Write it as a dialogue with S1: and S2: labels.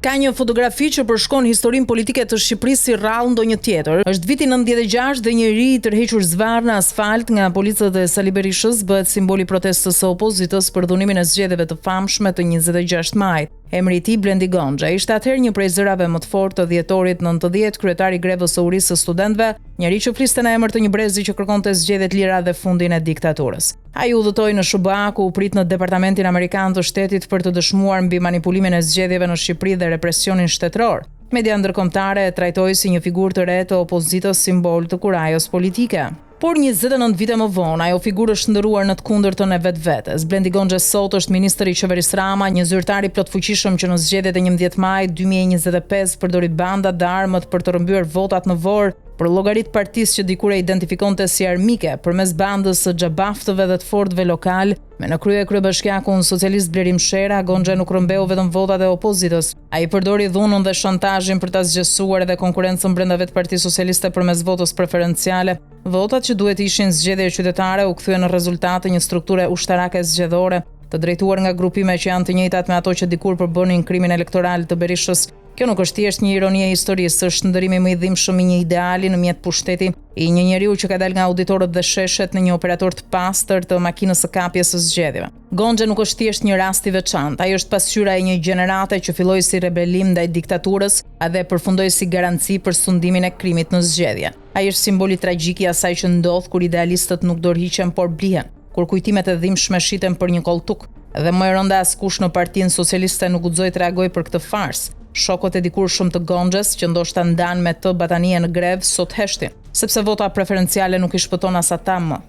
S1: Ka një fotografi që përshkon historinë politike të Shqipërisë si rrallë ndonjë tjetër. Është viti 96 dhe një ri i tërhequr zvarr në asfalt nga policët e Sali Berishës bëhet simboli protestës së opozitës për dhunimin e zgjedhjeve të famshme të 26 majit. Emri i tij Blendi Gonxha ishte atëherë një prej zërave më të fortë të dhjetorit 90, kryetari i grevës së urisë së studentëve, njëri që fliste në emër të një brezi që kërkonte zgjedhje të lira dhe fundin e diktaturës. Ai udhëtoi në SBA ku u prit në Departamentin Amerikan të Shtetit për të dëshmuar mbi manipulimin e zgjedhjeve në Shqipëri dhe represionin shtetëror. Media ndërkombëtare e trajtoi si një figurë të re të opozitës, simbol të kurajos politike. Por 29 vite më vonë, ajo figurë është ndëruar në të kundërtën e vetvetes. Blendi Gonxha sot është ministri i qeverisë Rama, një zyrtar i plotfuqishëm që në zgjedhjet e 11 majit 2025 përdori banda dhe armët për të rrëmbyer votat në Vorë për llogarit partisë që dikur e identifikonte si armike, përmes bandës së xhabaftëve dhe të fortëve lokal, me në krye kryebashkiakun socialist Blerim Shera, Gonxha nuk rrëmbeu vetëm votat e opozitës. Ai përdori dhunën dhe shantazhin për ta zgjesuar edhe konkurrencën brenda vetë Partisë Socialiste përmes votës preferenciale. Votat që duhet ishin zgjedhje qytetare u kthyen në rezultat të një strukture ushtarake zgjedhore, të drejtuar nga grupime që janë të njëjtat me ato që dikur përbënin krimin elektoral të Berishës. Kjo nuk është thjesht një ironi e historisë, është ndërimi më i dhimbshëm i një ideali në mjet pushteti, i një njeriu që ka dalë nga auditorët dhe sheshet në një operator të pastër të makinës së kapjes së zgjedhjeve. Gonxha nuk është thjesht një rast i veçantë, ai është pasqyra e një gjenerate që filloi si rebelim ndaj diktaturës dhe përfundoi si garanci për sundimin e krimit në zgjedhje. Ai është simboli tragjik i asaj që ndodh kur idealistët nuk dorëhiqen por blihen, kur kujtimet e dhimbshme shiten për një koltuk, dhe më e rënda askush në Partinë Socialiste nuk guxoi të reagojë për këtë fars. Shokët e dikurshëm të Gonxhës, që ndoshta ndan me të batanie në grevë, sot heshtin, sepse vota preferenciale nuk i shpëton as ata më.